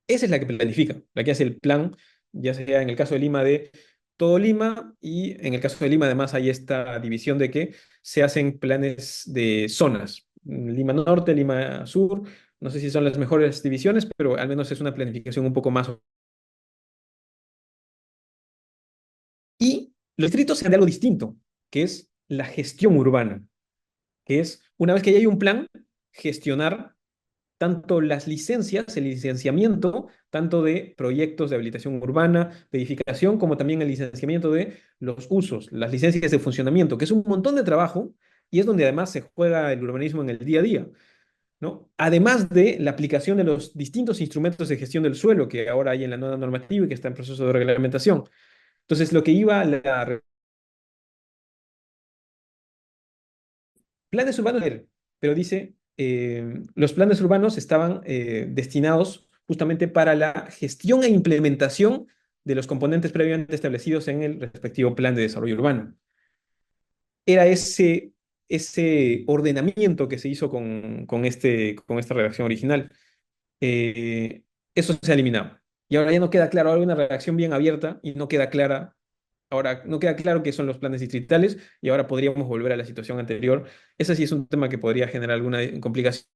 Esa es la que planifica, la que hace el plan, ya sea en el caso de Lima de todo Lima, y en el caso de Lima además hay esta división de que se hacen planes de zonas. Lima Norte, Lima Sur, no sé si son las mejores divisiones, pero al menos es una planificación un poco más. Y los distritos se dan de algo distinto, que es la gestión urbana, que es, una vez que ya hay un plan, gestionar tanto las licencias, el licenciamiento, tanto de proyectos de habilitación urbana, de edificación, como también el licenciamiento de los usos, las licencias de funcionamiento, que es un montón de trabajo y es donde además se juega el urbanismo en el día a día, ¿no? Además de la aplicación de los distintos instrumentos de gestión del suelo que ahora hay en la nueva normativa y que está en proceso de reglamentación. Entonces, lo que iba la planes urbanos, pero dice, los planes urbanos estaban destinados justamente para la gestión e implementación de los componentes previamente establecidos en el respectivo plan de desarrollo urbano. Era ese ordenamiento que se hizo con esta redacción original. Eso se ha eliminado. Y ahora ya no queda claro, ahora hay una redacción bien abierta y no queda clara. Ahora, no queda claro qué son los planes distritales y ahora podríamos volver a la situación anterior. Ese sí es un tema que podría generar alguna complicación.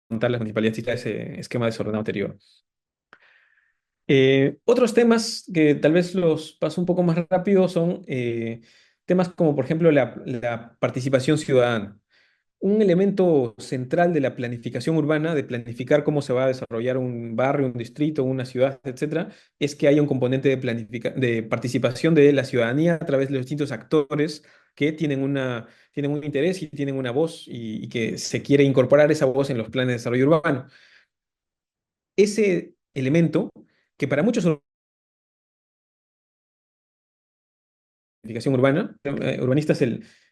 Contar las municipalidades distritales, ese esquema desordenado anterior. Otros temas que tal vez los paso un poco más rápido son temas como, por ejemplo, la participación ciudadana. Un elemento central de la planificación urbana, de planificar cómo se va a desarrollar un barrio, un distrito, una ciudad, etcétera, es que haya un componente de participación de la ciudadanía a través de los distintos actores que tienen un interés y tienen una voz y que se quiere incorporar esa voz en los planes de desarrollo urbano. Ese elemento, que para muchos planificación urbana, urbanistas,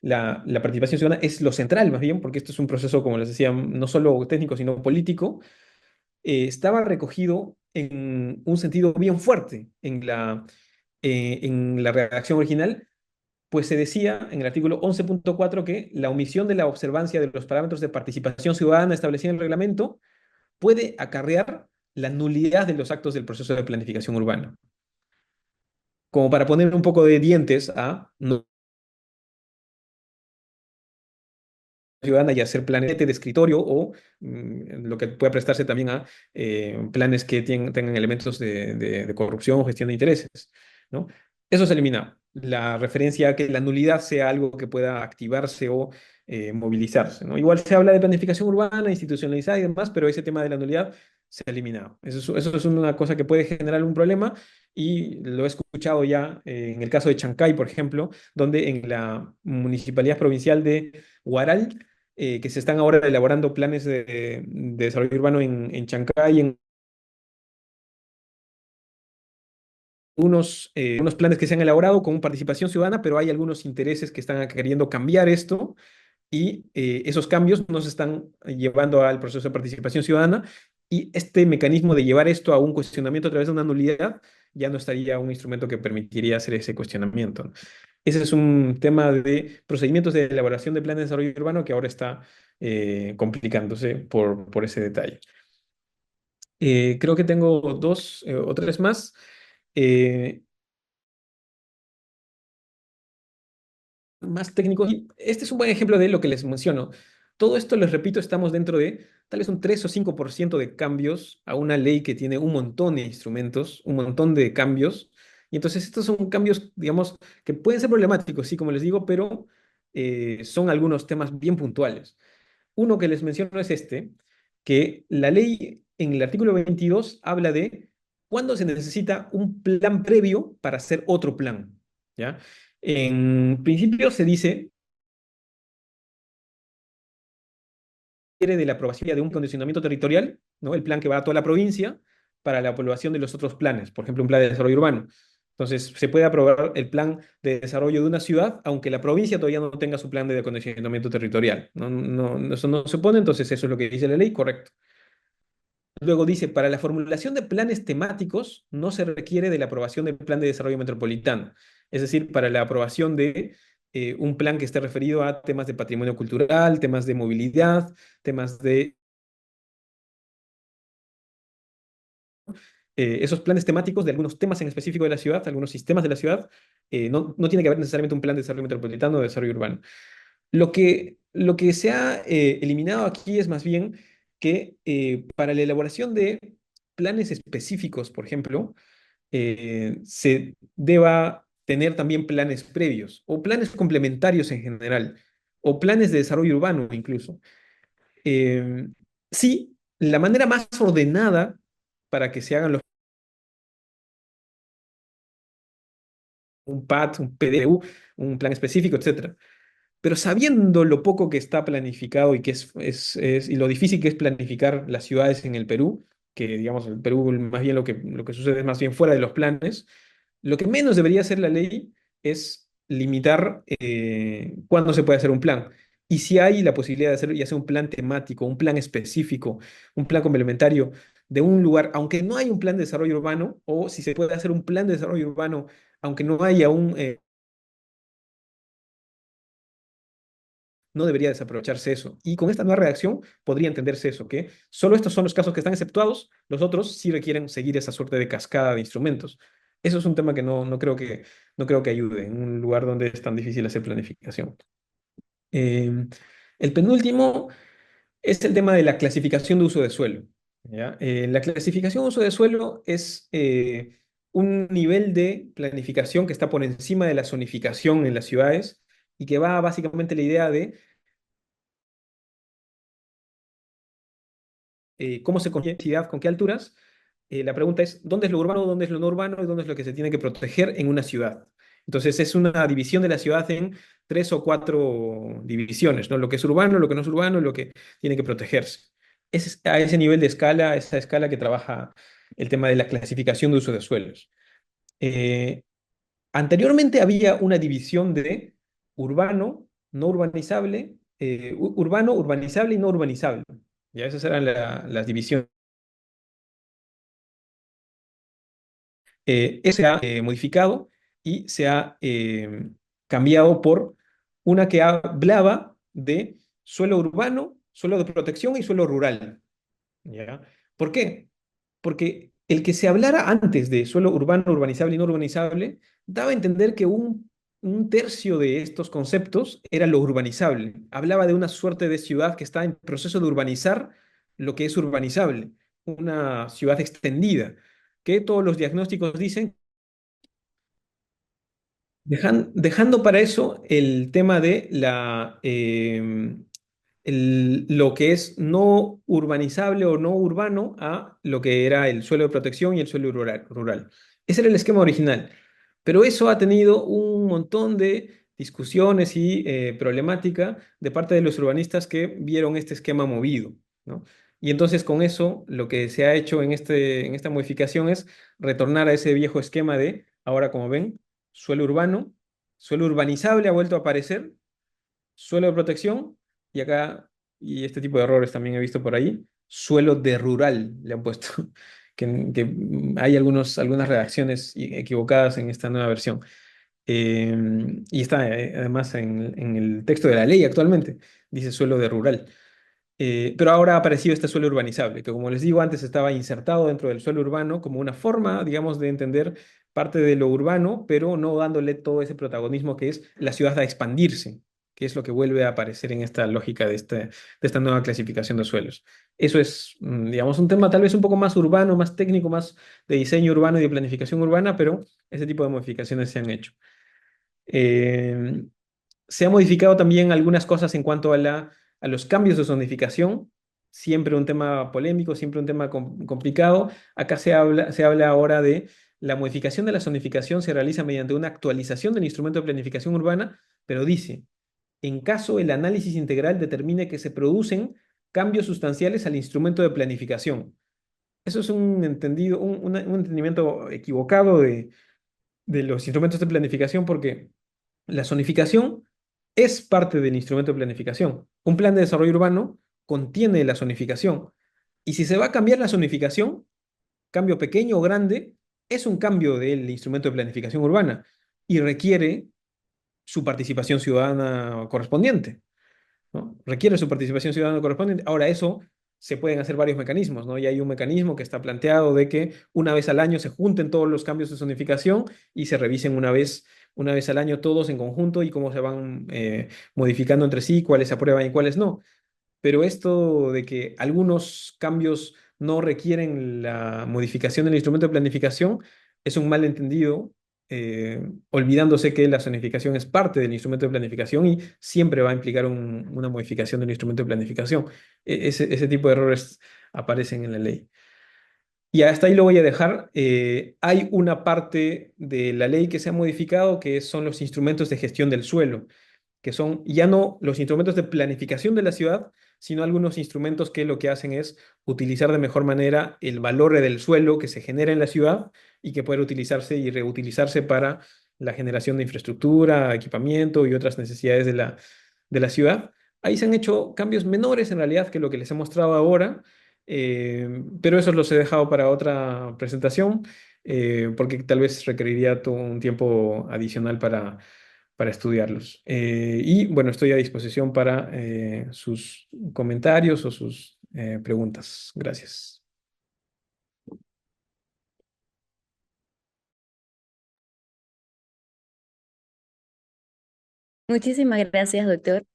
la participación ciudadana es lo central más bien, porque esto es un proceso, como les decía, no solo técnico, sino político, estaba recogido en un sentido bien fuerte en la redacción original, pues se decía en el artículo 11.4 que la omisión de la observancia de los parámetros de participación ciudadana establecidos en el reglamento puede acarrear la nulidad de los actos del proceso de planificación urbana. Como para poner un poco de dientes a no ciudadana y hacer planes de escritorio o lo que pueda prestarse también a planes que tengan elementos de corrupción o gestión de intereses, ¿no? Eso se elimina. La referencia a que la nulidad sea algo que pueda activarse o movilizarse, ¿no? Igual se habla de planificación urbana, institucionalizada y demás, pero ese tema de la nulidad se ha eliminado. Eso es una cosa que puede generar un problema y lo he escuchado ya en el caso de Chancay, por ejemplo, donde en la municipalidad provincial de Huaral que se están ahora elaborando planes de desarrollo urbano en Chancay, en unos planes que se han elaborado con participación ciudadana, pero hay algunos intereses que están queriendo cambiar esto y esos cambios no se están llevando al proceso de participación ciudadana y este mecanismo de llevar esto a un cuestionamiento a través de una nulidad ya no estaría un instrumento que permitiría hacer ese cuestionamiento, ¿no? Ese es un tema de procedimientos de elaboración de planes de desarrollo urbano que ahora está complicándose por ese detalle. Creo que tengo dos o tres más. eh, Más técnicos. Y este es un buen ejemplo de lo que les menciono. Todo esto, les repito, estamos dentro de tal vez un 3 o 5% de cambios a una ley que tiene un montón de instrumentos, un montón de cambios. Y entonces estos son cambios, digamos, que pueden ser problemáticos, sí, como les digo, pero son algunos temas bien puntuales. Uno que les menciono es este, que la ley en el artículo 22 habla de cuándo se necesita un plan previo para hacer otro plan, ¿ya? En principio se dice quiere de la aprobación de un condicionamiento territorial, ¿no? El plan que va a toda la provincia para la aprobación de los otros planes, por ejemplo, un plan de desarrollo urbano. Entonces, se puede aprobar el plan de desarrollo de una ciudad, aunque la provincia todavía no tenga su plan de acondicionamiento territorial. Eso no se pone, entonces eso es lo que dice la ley, correcto. Luego dice, para la formulación de planes temáticos no se requiere de la aprobación del plan de desarrollo metropolitano. Es decir, para la aprobación de un plan que esté referido a temas de patrimonio cultural, temas de movilidad, temas de esos planes temáticos de algunos temas en específico de la ciudad, algunos sistemas de la ciudad, no tiene que haber necesariamente un plan de desarrollo metropolitano o de desarrollo urbano. Lo que se ha eliminado aquí es más bien que para la elaboración de planes específicos, por ejemplo, se deba tener también planes previos o planes complementarios en general, o planes de desarrollo urbano incluso. Eh, sí, la manera más ordenada para que se hagan un PAT, un PDU, un plan específico, etcétera. Pero sabiendo lo poco que está planificado y y lo difícil que es planificar las ciudades en el Perú, que digamos el Perú más bien lo que sucede es más bien fuera de los planes, lo que menos debería hacer la ley es limitar cuándo se puede hacer un plan. Y si hay la posibilidad de hacer ya sea un plan temático, un plan específico, un plan complementario de un lugar, aunque no haya un plan de desarrollo urbano, o si se puede hacer un plan de desarrollo urbano, aunque no haya no debería desaprovecharse eso. Y con esta nueva redacción podría entenderse eso, que solo estos son los casos que están exceptuados, los otros sí requieren seguir esa suerte de cascada de instrumentos. Eso es un tema que no creo que ayude en un lugar donde es tan difícil hacer planificación. Eh, el penúltimo es el tema de la clasificación de uso de suelo. ¿Ya? La clasificación de uso de suelo es un nivel de planificación que está por encima de la zonificación en las ciudades y que va básicamente la idea de cómo se construye ciudad, con qué alturas. La pregunta es, ¿dónde es lo urbano, dónde es lo no urbano y dónde es lo que se tiene que proteger en una ciudad? Entonces es una división de la ciudad en tres o cuatro divisiones, ¿no? Lo que es urbano, lo que no es urbano y lo que tiene que protegerse. Es a ese nivel de escala, esa escala que trabaja el tema de la clasificación de uso de suelos. Eh, Anteriormente había una división de urbano, no urbanizable, urbano, urbanizable y no urbanizable. Ya esas eran las divisiones. Eso se ha modificado y se ha cambiado por una que hablaba de suelo urbano, suelo de protección y suelo rural. ¿Ya? ¿Por qué? Porque el que se hablara antes de suelo urbano, urbanizable y no urbanizable, daba a entender que un tercio de estos conceptos era lo urbanizable. Hablaba de una suerte de ciudad que está en proceso de urbanizar lo que es urbanizable, una ciudad extendida, que todos los diagnósticos dicen, dejando para eso el tema de lo que es no urbanizable o no urbano a lo que era el suelo de protección y el suelo rural. Ese era el esquema original. Pero eso ha tenido un montón de discusiones y problemática de parte de los urbanistas que vieron este esquema movido, ¿no? Y entonces con eso lo que se ha hecho en esta modificación es retornar a ese viejo esquema de, ahora como ven, suelo urbano, suelo urbanizable ha vuelto a aparecer, suelo de protección, y acá, y este tipo de errores también he visto por ahí, suelo de rural le han puesto, que hay algunas redacciones equivocadas en esta nueva versión. Y está además en el texto de la ley actualmente, dice suelo de rural. Pero ahora ha aparecido este suelo urbanizable, que como les digo antes estaba insertado dentro del suelo urbano como una forma, digamos, de entender parte de lo urbano, pero no dándole todo ese protagonismo que es la ciudad a expandirse, que es lo que vuelve a aparecer en esta lógica de esta nueva clasificación de suelos. Eso es, digamos, un tema tal vez un poco más urbano, más técnico, más de diseño urbano y de planificación urbana, pero ese tipo de modificaciones se han hecho. Eh, Se ha modificado también algunas cosas en cuanto a a los cambios de zonificación, siempre un tema polémico, siempre un tema complicado. Acá se habla ahora de la modificación de la zonificación se realiza mediante una actualización del instrumento de planificación urbana, pero dice, en caso el análisis integral determine que se producen cambios sustanciales al instrumento de planificación. Eso es un entendido, un entendimiento equivocado de los instrumentos de planificación porque la zonificación es parte del instrumento de planificación. Un plan de desarrollo urbano contiene la zonificación. Y si se va a cambiar la zonificación, cambio pequeño o grande, es un cambio del instrumento de planificación urbana y requiere su participación ciudadana correspondiente, ¿no? Requiere su participación ciudadana correspondiente. Ahora, eso se pueden hacer varios mecanismos, ¿no? Y hay un mecanismo que está planteado de que una vez al año se junten todos los cambios de zonificación y se revisen una vez al año todos en conjunto y cómo se van modificando entre sí, cuáles se aprueban y cuáles no. Pero esto de que algunos cambios no requieren la modificación del instrumento de planificación es un malentendido, olvidándose que la zonificación es parte del instrumento de planificación y siempre va a implicar una modificación del instrumento de planificación. Ese tipo de errores aparecen en la ley. Y hasta ahí lo voy a dejar. Hay una parte de la ley que se ha modificado que son los instrumentos de gestión del suelo, que son ya no los instrumentos de planificación de la ciudad, sino algunos instrumentos que lo que hacen es utilizar de mejor manera el valor del suelo que se genera en la ciudad y que puede utilizarse y reutilizarse para la generación de infraestructura, equipamiento y otras necesidades de la ciudad. Ahí se han hecho cambios menores en realidad que lo que les he mostrado ahora, pero eso los he dejado para otra presentación, porque tal vez requeriría todo un tiempo adicional para estudiarlos. Y bueno, estoy a disposición para sus comentarios o sus preguntas. Gracias. Muchísimas gracias, doctor.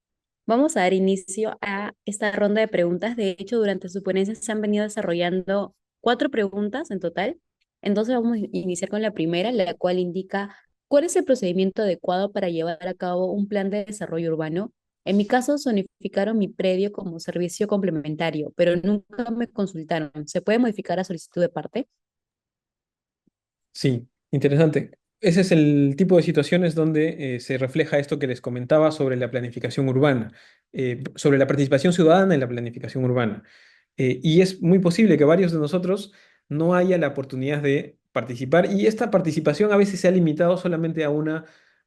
Vamos a dar inicio a esta ronda de preguntas. De hecho, durante su ponencia se han venido desarrollando 4 preguntas en total. Entonces vamos a iniciar con la primera, la cual indica cuál es el procedimiento adecuado para llevar a cabo un plan de desarrollo urbano. En mi caso, zonificaron mi predio como servicio complementario, pero nunca me consultaron. ¿Se puede modificar a solicitud de parte? Sí, interesante. Ese es el tipo de situaciones donde se refleja esto que les comentaba sobre la planificación urbana, sobre la participación ciudadana en la planificación urbana. Y es muy posible que varios de nosotros no haya la oportunidad de participar y esta participación a veces se ha limitado solamente a un,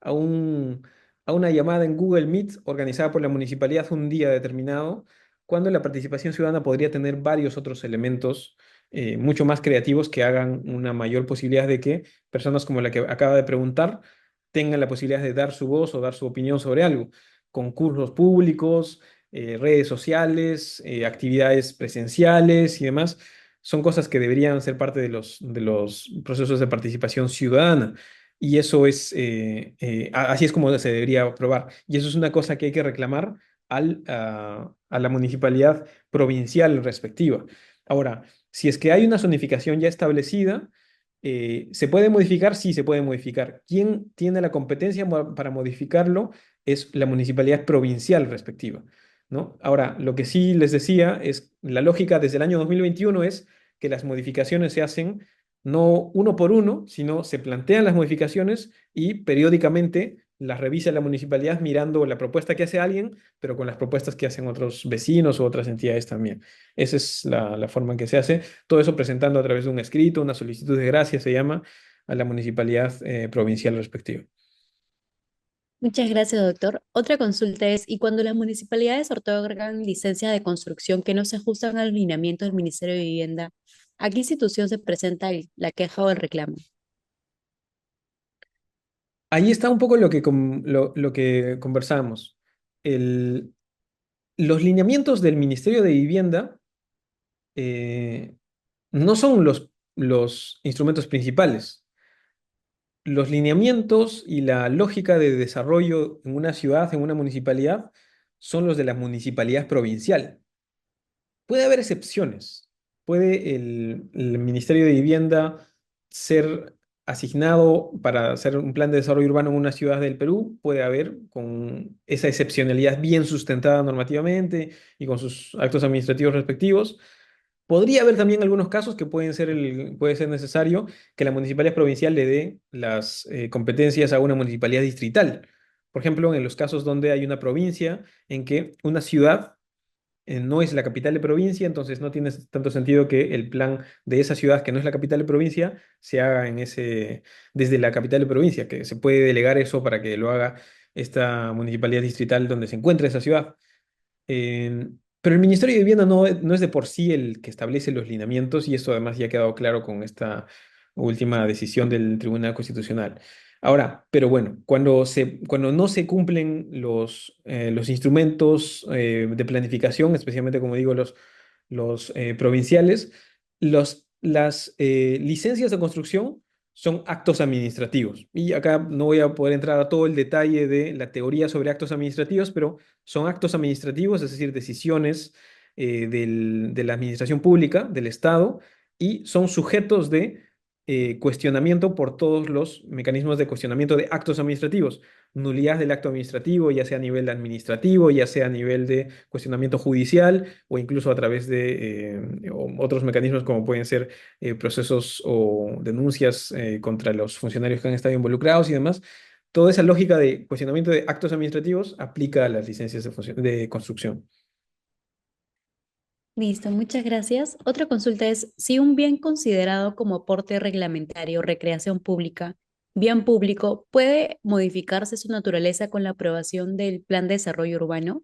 a una llamada en Google Meet organizada por la municipalidad un día determinado, cuando la participación ciudadana podría tener varios otros elementos mucho más creativos que hagan una mayor posibilidad de que personas como la que acaba de preguntar tengan la posibilidad de dar su voz o dar su opinión sobre algo. Concursos públicos, redes sociales, actividades presenciales y demás, son cosas que deberían ser parte de de los procesos de participación ciudadana. Y eso es, así es como se debería aprobar. Y eso es una cosa que hay que reclamar a la municipalidad provincial respectiva. Ahora, si es que hay una zonificación ya establecida, ¿se puede modificar? Sí, se puede modificar. ¿Quién tiene la competencia para modificarlo? Es la municipalidad provincial respectiva, ¿no? Ahora, lo que sí les decía es, la lógica desde el año 2021 es que las modificaciones se hacen no uno por uno, sino se plantean las modificaciones y periódicamente las revisa la municipalidad mirando la propuesta que hace alguien, pero con las propuestas que hacen otros vecinos o otras entidades también. Esa es la forma en que se hace. Todo eso presentando a través de un escrito, una solicitud de gracia se llama, a la municipalidad provincial respectiva. Muchas gracias, doctor. Otra consulta es, ¿y cuando las municipalidades otorgan licencias de construcción que no se ajustan al lineamiento del Ministerio de Vivienda, a qué institución se presenta la queja o el reclamo? ahí está un poco lo que conversamos. El, los lineamientos del Ministerio de Vivienda eh, no son los instrumentos principales. Los lineamientos y la lógica de desarrollo en una ciudad, en una municipalidad, son los de la municipalidad provincial. Puede haber excepciones. Puede el Ministerio de Vivienda ser asignado para hacer un plan de desarrollo urbano en una ciudad del Perú. Puede haber con esa excepcionalidad bien sustentada normativamente y con sus actos administrativos respectivos. Podría haber también algunos casos que puede ser necesario que la municipalidad provincial le dé las competencias a una municipalidad distrital. Por ejemplo, en los casos donde hay una provincia en que una ciudad no es la capital de provincia, entonces no tiene tanto sentido que el plan de esa ciudad que no es la capital de provincia se haga desde la capital de provincia, que se puede delegar eso para que lo haga esta municipalidad distrital donde se encuentra esa ciudad. Pero el Ministerio de Vivienda no es de por sí el que establece los lineamientos y esto además ya ha quedado claro con esta última decisión del Tribunal Constitucional. Ahora, pero bueno, cuando no se cumplen los instrumentos de planificación, especialmente como digo los provinciales, las licencias de construcción son actos administrativos. Y acá no voy a poder entrar a todo el detalle de la teoría sobre actos administrativos, pero son actos administrativos, es decir, decisiones de la administración pública, del Estado, y son sujetos de cuestionamiento por todos los mecanismos de cuestionamiento de actos administrativos. Nulidad del acto administrativo, ya sea a nivel administrativo, ya sea a nivel de cuestionamiento judicial o incluso a través de otros mecanismos como pueden ser procesos o denuncias contra los funcionarios que han estado involucrados y demás. Toda esa lógica de cuestionamiento de actos administrativos aplica a las licencias de construcción. Listo, muchas gracias. Otra consulta es, si un bien considerado como aporte reglamentario o recreación pública, bien público, ¿puede modificarse su naturaleza con la aprobación del Plan de Desarrollo Urbano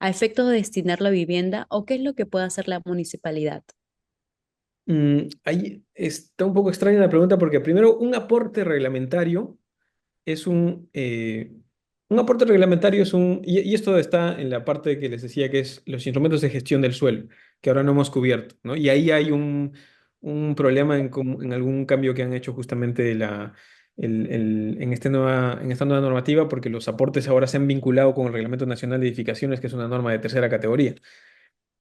a efectos de destinarlo a vivienda o qué es lo que puede hacer la municipalidad? Ahí está un poco extraña la pregunta porque primero un aporte reglamentario es un aporte reglamentario y esto está en la parte que les decía que es los instrumentos de gestión del suelo, que ahora no hemos cubierto, ¿no? Y ahí hay un problema en algún cambio que han hecho justamente en esta nueva normativa, porque los aportes ahora se han vinculado con el Reglamento Nacional de Edificaciones, que es una norma de tercera categoría.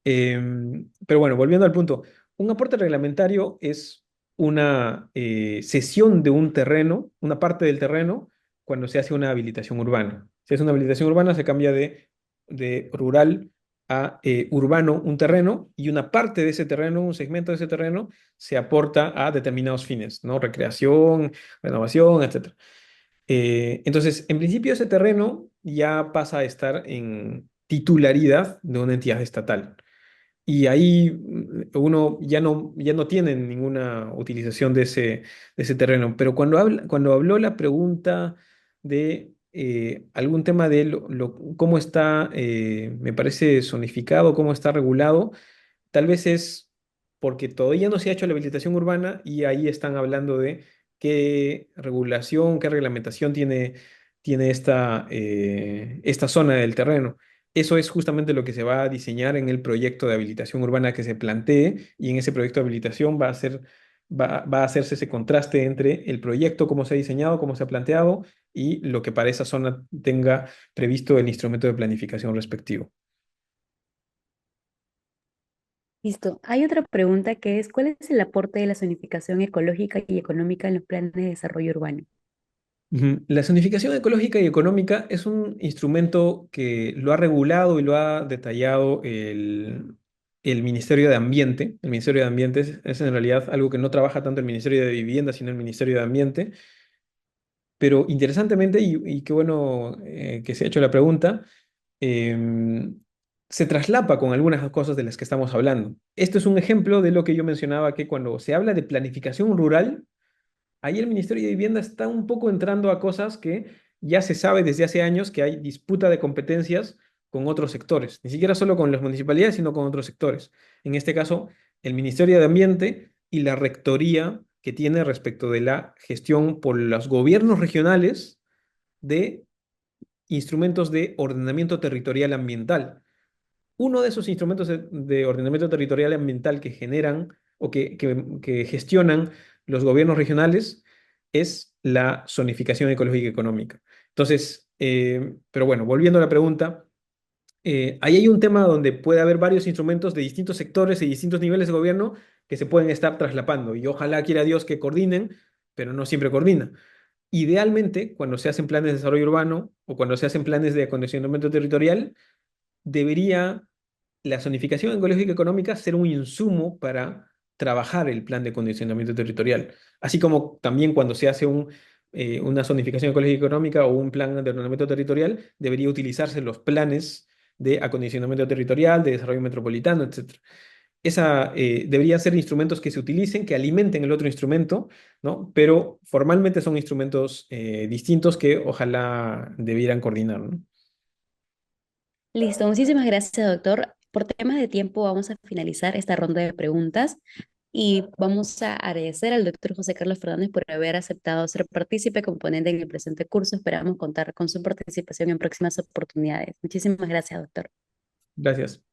Pero bueno, volviendo al punto, un aporte reglamentario es una cesión de un terreno, una parte del terreno, cuando se hace una habilitación urbana. Si es una habilitación urbana, se cambia de rural a urbano un terreno y una parte de ese terreno, un segmento de ese terreno, se aporta a determinados fines, ¿no? Recreación, renovación, etcétera. Entonces, en principio, ese terreno ya pasa a estar en titularidad de una entidad estatal. Y ahí uno ya no tiene ninguna utilización de ese terreno. Pero cuando habló la pregunta de algún tema de cómo está, me parece, zonificado, cómo está regulado, tal vez es porque todavía no se ha hecho la habilitación urbana y ahí están hablando de qué regulación, qué reglamentación tiene esta zona del terreno. Eso es justamente lo que se va a diseñar en el proyecto de habilitación urbana que se plantee y en ese proyecto de habilitación va a hacerse ese contraste entre el proyecto, cómo se ha diseñado, cómo se ha planteado y lo que para esa zona tenga previsto el instrumento de planificación respectivo. Listo. Hay otra pregunta que es, ¿cuál es el aporte de la zonificación ecológica y económica en los planes de desarrollo urbano? Ujú. La zonificación ecológica y económica es un instrumento que lo ha regulado y lo ha detallado el Ministerio de Ambiente. El Ministerio de Ambiente es en realidad algo que no trabaja tanto el Ministerio de Vivienda, sino el Ministerio de Ambiente. Pero interesantemente, y qué bueno que se ha hecho la pregunta, em, se traslapa con algunas cosas de las que estamos hablando. Esto es un ejemplo de lo que yo mencionaba, que cuando se habla de planificación rural, ahí el Ministerio de Vivienda está un poco entrando a cosas que ya se sabe desde hace años que hay disputa de competencias con otros sectores, ni siquiera solo con las municipalidades, sino con otros sectores. En este caso, el Ministerio de Ambiente y la rectoría que tiene respecto de la gestión por los gobiernos regionales de instrumentos de ordenamiento territorial ambiental. Uno de esos instrumentos de ordenamiento territorial ambiental que generan o que gestionan los gobiernos regionales es la zonificación ecológica y económica. Entonces, pero bueno, volviendo a la pregunta, ahí hay un tema donde puede haber varios instrumentos de distintos sectores y distintos niveles de gobierno que se pueden estar traslapando y ojalá quiera Dios que coordinen, pero no siempre coordinan. Idealmente, cuando se hacen planes de desarrollo urbano o cuando se hacen planes de acondicionamiento territorial, debería la zonificación ecológica y económica ser un insumo para trabajar el plan de acondicionamiento territorial. Así como también cuando se hace una zonificación ecológica y económica o un plan de ordenamiento territorial, debería utilizarse los planes de acondicionamiento territorial, de desarrollo metropolitano, etcétera. Deberían ser instrumentos que se utilicen, que alimenten el otro instrumento, ¿no? Pero formalmente son instrumentos distintos que ojalá debieran coordinar, ¿no? Listo, muchísimas gracias, doctor. Por temas de tiempo vamos a finalizar esta ronda de preguntas y vamos a agradecer al doctor José Carlos Fernández por haber aceptado ser partícipe componente en el presente curso. Esperamos contar con su participación en próximas oportunidades. Muchísimas gracias, doctor. Gracias.